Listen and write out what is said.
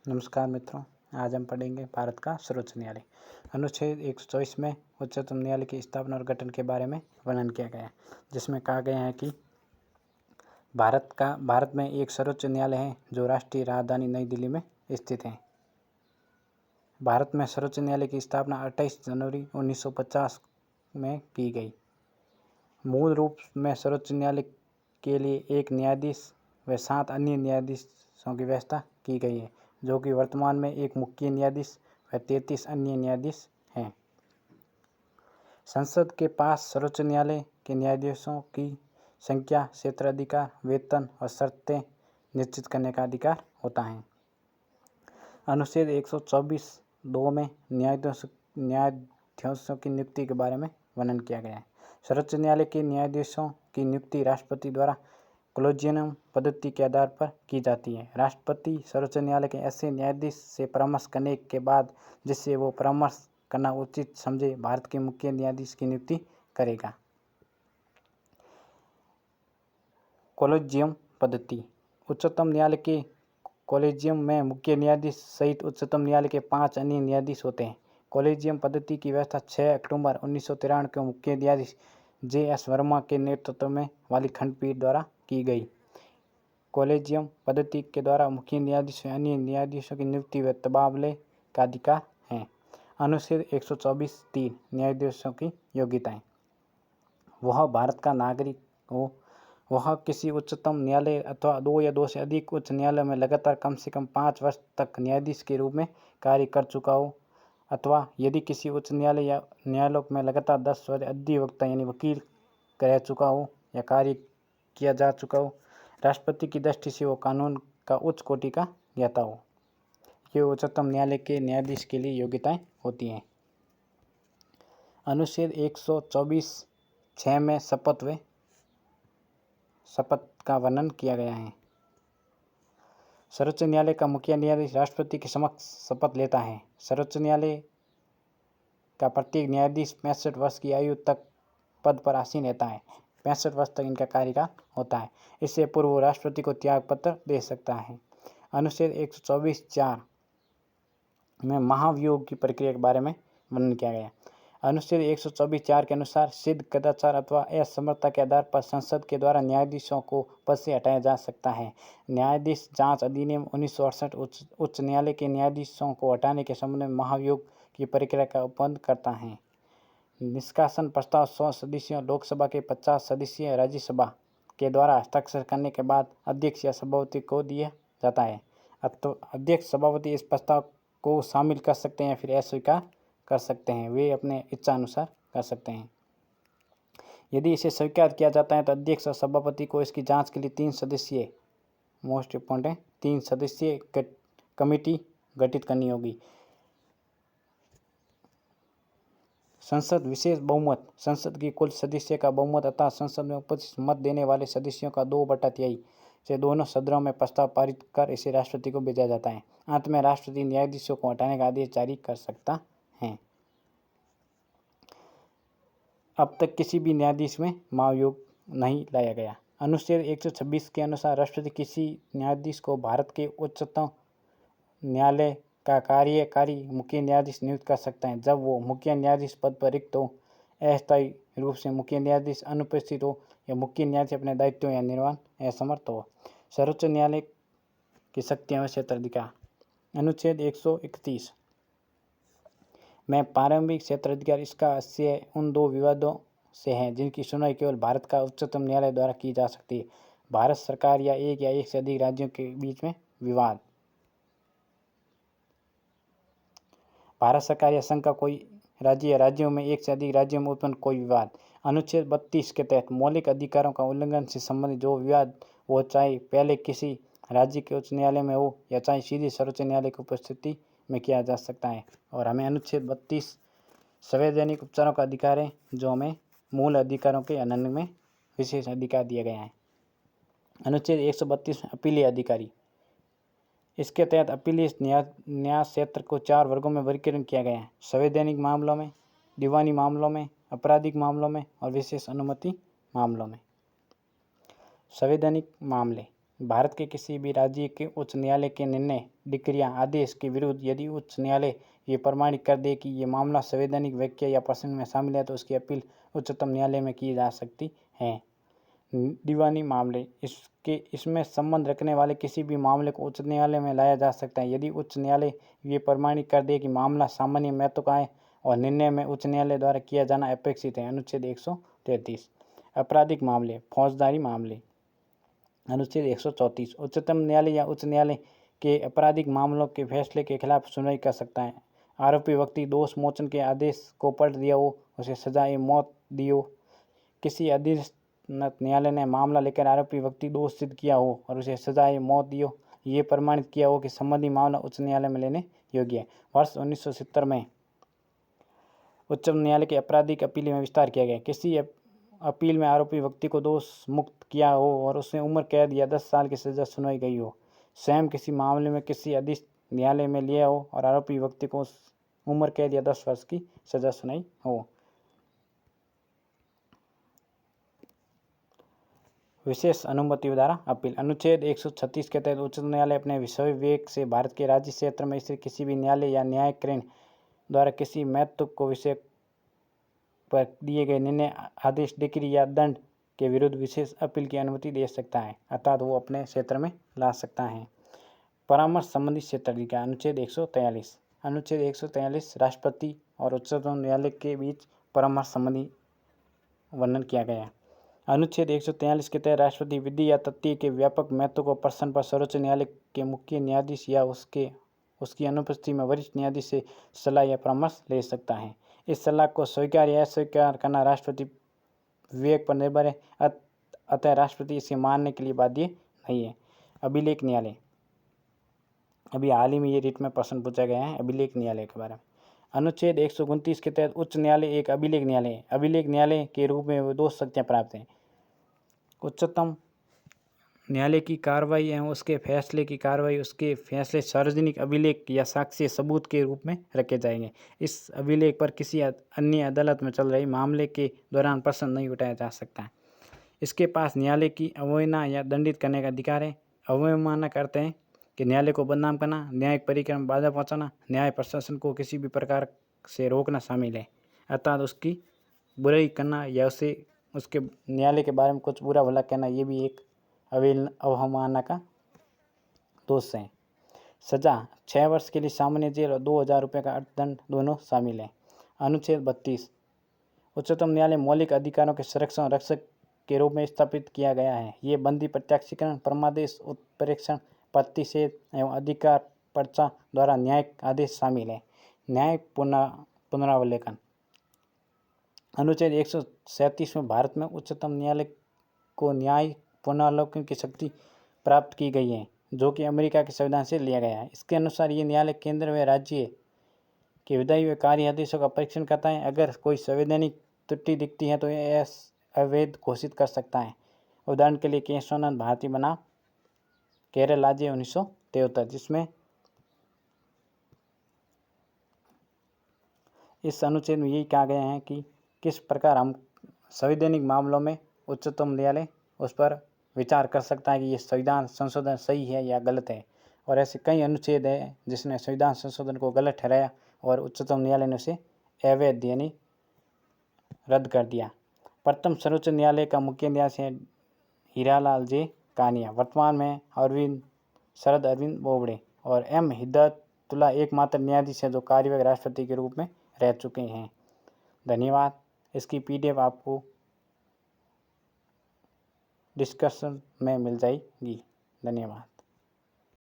नमस्कार मित्रों, आज हम पढ़ेंगे भारत का सर्वोच्च न्यायालय। अनुच्छेद 124 में उच्चतम न्यायालय की स्थापना और गठन के बारे में वर्णन किया गया है, जिसमें कहा गया है कि भारत में एक सर्वोच्च न्यायालय है जो राष्ट्रीय राजधानी नई दिल्ली में स्थित है। भारत में सर्वोच्च न्यायालय की स्थापना 28 जनवरी 1950 में की गई। मूल रूप में सर्वोच्च न्यायालय के लिए एक न्यायाधीश व 7 अन्य न्यायाधीशों की व्यवस्था की गई है, जो कि वर्तमान में एक मुख्य न्यायाधीश व 33 अन्य न्यायाधीश हैं। संसद के पास सर्वोच्च न्यायालय के न्यायाधीशों की संख्या, क्षेत्राधिकार, वेतन और शर्तें निश्चित करने का अधिकार होता है। अनुच्छेद 124(2) में न्यायाधीशों की नियुक्ति के बारे में वर्णन किया गया है। सर्वोच्च न्यायालय के न्यायाधीशों की नियुक्ति राष्ट्रपति द्वारा कोलेजियम पद्धति के आधार पर की जाती है। राष्ट्रपति सर्वोच्च न्यायालय के ऐसे न्यायाधीश से परामर्श करने के बाद जिससे वो परामर्श करना उचित समझे, भारत के मुख्य न्यायाधीश की नियुक्ति करेगा। कोलेजियम पद्धति। उच्चतम न्यायालय के कोलेजियम में मुख्य न्यायाधीश सहित उच्चतम न्यायालय के 5 अन्य न्यायाधीश होते हैं। कोलेजियम पद्धति की व्यवस्था 6 अक्टूबर 1993 को मुख्य न्यायाधीश J.S. वर्मा के नेतृत्व में वाली खंडपीठ द्वारा की गई। कोलेजियम पद्धति के द्वारा मुख्य न्यायाधीश व अन्य न्यायाधीशों की नियुक्ति व तबादले का अधिकार है। अनुच्छेद 124(3) न्यायाधीशों की योग्यताएं। वह भारत का नागरिक हो, वह किसी उच्चतम न्यायालय अथवा 2 या 2 से अधिक उच्च न्यायालय में लगातार कम से कम 5 वर्ष तक न्यायाधीश के रूप में कार्य कर चुका हो, अथवा यदि किसी उच्च न्यायालय या न्यायालय में लगातार 10 वर्ष अधिवक्ता यानी वकील रह चुका हो या कार्य किया जा चुका हो। राष्ट्रपति की दृष्टि से वो कानून का उच्च कोटि का ज्ञाता हो। ये उच्चतम न्यायालय के न्यायाधीश के लिए योग्यताएं होती हैं। अनुच्छेद 124(6) में शपथ का वर्णन किया गया है। सर्वोच्च न्यायालय का मुख्य न्यायाधीश राष्ट्रपति के समक्ष शपथ लेता है। सर्वोच्च न्यायालय का प्रत्येक न्यायाधीश 65 वर्ष की आयु तक पद पर आसीन रहता है। 65 वर्ष तक इनका कार्यकाल होता है। इससे पूर्व वो राष्ट्रपति को त्याग पत्र दे सकता है। अनुच्छेद 124(4) में महाभियोग की प्रक्रिया के बारे में वर्णन किया गया। अनुच्छेद 124(4) के अनुसार सिद्ध कदाचार अथवा असमर्थता के आधार पर संसद के द्वारा न्यायाधीशों को पद से हटाया जा सकता है। न्यायाधीश जांच अधिनियम 1968 उच्च न्यायालय के न्यायाधीशों को हटाने के संबंध में महाभियोग की प्रक्रिया का उपबंध करता है। निष्कासन प्रस्ताव 100 सदस्यों लोकसभा के 50 सदस्यीय राज्यसभा के द्वारा हस्ताक्षर करने के बाद अध्यक्ष या सभापति को दिया जाता है। अध्यक्ष सभापति इस प्रस्ताव को शामिल कर सकते हैं या फिर अस्वीकार कर सकते हैं। वे अपने इच्छा अनुसार कर सकते हैं। यदि इसे स्वीकार किया जाता है तो अध्यक्ष और सभापति को इसकी जांच के लिए 3 सदस्यीय मोस्ट इम्पोर्टेंट 3 सदस्यीय कमेटी गठित करनी होगी। संसद विशेष बहुमत। संसद की कुल सदस्य का बहुमत अर्थात संसद में उपस्थित मत देने वाले सदस्यों का 2/3 से दोनों सदनों में प्रस्ताव पारित कर इसे राष्ट्रपति को भेजा जाता है। अंत में राष्ट्रपति न्यायाधीशों को हटाने का आदेश जारी कर सकता है। अब तक किसी भी न्यायाधीश में महाभियोग नहीं लाया गया। अनुच्छेद 126 के अनुसार राष्ट्रपति किसी न्यायाधीश को भारत के उच्चतम न्यायालय का कार्यकारी मुख्य न्यायाधीश नियुक्त कर सकता है जब वो मुख्य न्यायाधीश पद पर रिक्त हो, अस्थायी रूप से मुख्य न्यायाधीश अनुपस्थित हो या मुख्य न्यायाधीश अपने दायित्वों या निर्वहन असमर्थ हो। सर्वोच्च न्यायालय की शक्तियां व क्षेत्राधिकार। अनुच्छेद 131 में प्रारंभिक क्षेत्राधिकार इसका आशय उन 2 विवादों से है जिनकी सुनवाई केवल भारत का उच्चतम न्यायालय द्वारा की जा सकती है। भारत सरकार या एक से अधिक राज्यों के बीच में विवाद। भारत सरकार या संघ का कोई राज्य या राज्यों में एक से अधिक राज्यों में उत्पन्न कोई विवाद। अनुच्छेद 32 के तहत मौलिक अधिकारों का उल्लंघन से संबंधित जो विवाद वो चाहे पहले किसी राज्य के उच्च न्यायालय में हो या चाहे सीधे सर्वोच्च न्यायालय की उपस्थिति में किया जा सकता है। और हमें अनुच्छेद 32 संवैधानिक उपचारों का अधिकार है जो हमें मूल अधिकारों के अनन्य में विशेष अधिकार दिया गया है। अनुच्छेद 132 अपीलीय अधिकारी। इसके तहत अपीलीय न्याय क्षेत्र को 4 वर्गों में वर्गीकरण किया गया है। संवैधानिक मामलों में, दीवानी मामलों में, आपराधिक मामलों में और विशेष अनुमति मामलों में। संवैधानिक मामले। भारत के किसी भी राज्य के उच्च न्यायालय के निर्णय, डिक्रिया, आदेश के विरुद्ध यदि उच्च न्यायालय ये प्रमाणित कर दे कि ये मामला संवैधानिक वाक्य या प्रसंग में शामिल है तो उसकी अपील उच्चतम न्यायालय में की जा सकती है। दीवानी मामले, इसमें संबंध रखने वाले किसी भी मामले को उच्च न्यायालय में लाया जा सकता है यदि उच्च न्यायालय ये प्रमाणित कर दे कि मामला सामान्य महत्व का है और निर्णय में उच्च न्यायालय द्वारा किया जाना अपेक्षित है। अनुच्छेद 133। आपराधिक मामले, फौजदारी मामले। अनुच्छेद 134। उच्चतम न्यायालय या उच्च न्यायालय के आपराधिक मामलों के फैसले के खिलाफ सुनवाई कर सकता है। आरोपी व्यक्ति दोष मोचन के आदेश को पढ़ दिया हो, उसे सजाए मौत दी हो, किसी अधीनस्थ न्यायालय ने मामला लेकर आरोपी व्यक्ति दोष सिद्ध किया हो और उसे सजाए मौत दी हो, ये प्रमाणित किया हो कि संबंधी मामला उच्च न्यायालय में लेने योग्य है। वर्ष 1970 में उच्चतम न्यायालय के आपराधिक अपील में विस्तार किया गया। किसी अपील में आरोपी व्यक्ति को दोष मुक्त किया हो और उसने उम्र कैद या 10 साल की सजा सुनाई गई हो, स्वयं किसी मामले में किसी अधीनस्थ न्यायालय में लिया हो और आरोपी व्यक्ति को उम्र कैद या 10 वर्ष की सजा सुनाई हो। विशेष अनुमति द्वारा अपील। अनुच्छेद 136 के तहत उच्चतम न्यायालय अपने विषय विवेक से भारत के राज्य क्षेत्र में स्थित किसी भी न्यायालय या न्यायिक द्वारा किसी महत्व को विषय पर दिए गए निर्णय, आदेश, डिक्री या दंड के विरुद्ध विशेष अपील की अनुमति दे सकता है, अर्थात वो अपने क्षेत्र में ला सकता है। परामर्श संबंधी क्षेत्राधिकार। अनुच्छेद 143। अनुच्छेद 143 राष्ट्रपति और उच्चतम न्यायालय के बीच परामर्श संबंधी वर्णन किया गया। अनुच्छेद 143 के तहत राष्ट्रपति विधि या तथ्य के व्यापक महत्व को प्रश्न पर सर्वोच्च न्यायालय के मुख्य न्यायाधीश या उसकी अनुपस्थिति में वरिष्ठ न्यायाधीश से सलाह या परामर्श ले सकता है। इस सलाह को स्वीकार या अस्वीकार करना राष्ट्रपति विवेक पर निर्भर है, अतः राष्ट्रपति इसे मानने के लिए बाध्य नहीं है। अभिलेख न्यायालय। अभी हाल ही में ये रिट में प्रश्न पूछा गया है अभिलेख न्यायालय के बारे में। अनुच्छेद 129 के तहत उच्च न्यायालय एक अभिलेख न्यायालय है। अभिलेख न्यायालय के रूप में वो 2 शक्तियाँ प्राप्त हैं। उच्चतम न्यायालय की कार्रवाई एवं उसके फैसले की कार्रवाई, उसके फैसले सार्वजनिक अभिलेख या साक्ष्य सबूत के रूप में रखे जाएंगे। इस अभिलेख पर किसी अन्य अदालत में चल रहे मामले के दौरान प्रश्न नहीं उठाया जा सकता है। इसके पास न्यायालय की अवहेलना या दंडित करने का अधिकार है। अवमानना करते हैं कि न्यायालय को बदनाम करना, न्यायिक प्रक्रिया में बाधा पहुंचाना, न्याय प्रशासन को किसी भी प्रकार से रोकना शामिल है, अर्थात उसकी बुराई करना या उसके न्यायालय के बारे में कुछ बुरा भला कहना, ये भी एक अवमानना का दोष है। सजा 6 वर्ष के लिए सामान्य जेल और 2000 रुपये का अर्थदंड दोनों शामिल है। अनुच्छेद 32। उच्चतम न्यायालय मौलिक अधिकारों के संरक्षण और रक्षक के रूप में स्थापित किया गया है। ये बंदी, प्रत्याक्षीकरण, परमादेश, उत्प्रेक्षण, प्रतिषेध एवं अधिकार पर्चा द्वारा न्यायिक आदेश शामिल है। न्यायिक पुनरावलोकन। अनुच्छेद 137 में भारत में उच्चतम न्यायालय को न्यायिक पुनरावलोकन की शक्ति प्राप्त की गई है, जो कि अमेरिका के संविधान से लिया गया है। इसके अनुसार ये न्यायालय केंद्र व राज्य के विधायी व कार्य आदेशों का परीक्षण करता है। अगर कोई संवैधानिक त्रुटि दिखती है तो यह अवैध घोषित कर सकता है। उदाहरण के लिए केशवानंद भारती बनाम केरल राज्य 1973, जिसमें इस अनुच्छेद में यही कहा गया है कि किस प्रकार हम संवैधानिक मामलों में उच्चतम न्यायालय उस पर विचार कर सकता है कि ये संविधान संशोधन सही है या गलत है। और ऐसे कई अनुच्छेद हैं जिसने संविधान संशोधन को गलत ठहराया और उच्चतम न्यायालय ने उसे अवैध यानी रद्द कर दिया। प्रथम सर्वोच्च न्यायालय का मुख्य न्यायाधीश है हीरालाल जे कानिया। वर्तमान में शरद अरविंद बोबड़े और एम हिदायतुल्ला एकमात्र न्यायाधीश है जो कार्यवाहक राष्ट्रपति के रूप में रह चुके हैं। धन्यवाद। इसकी PDF आपको डिस्कशन में मिल जाएगी। धन्यवाद।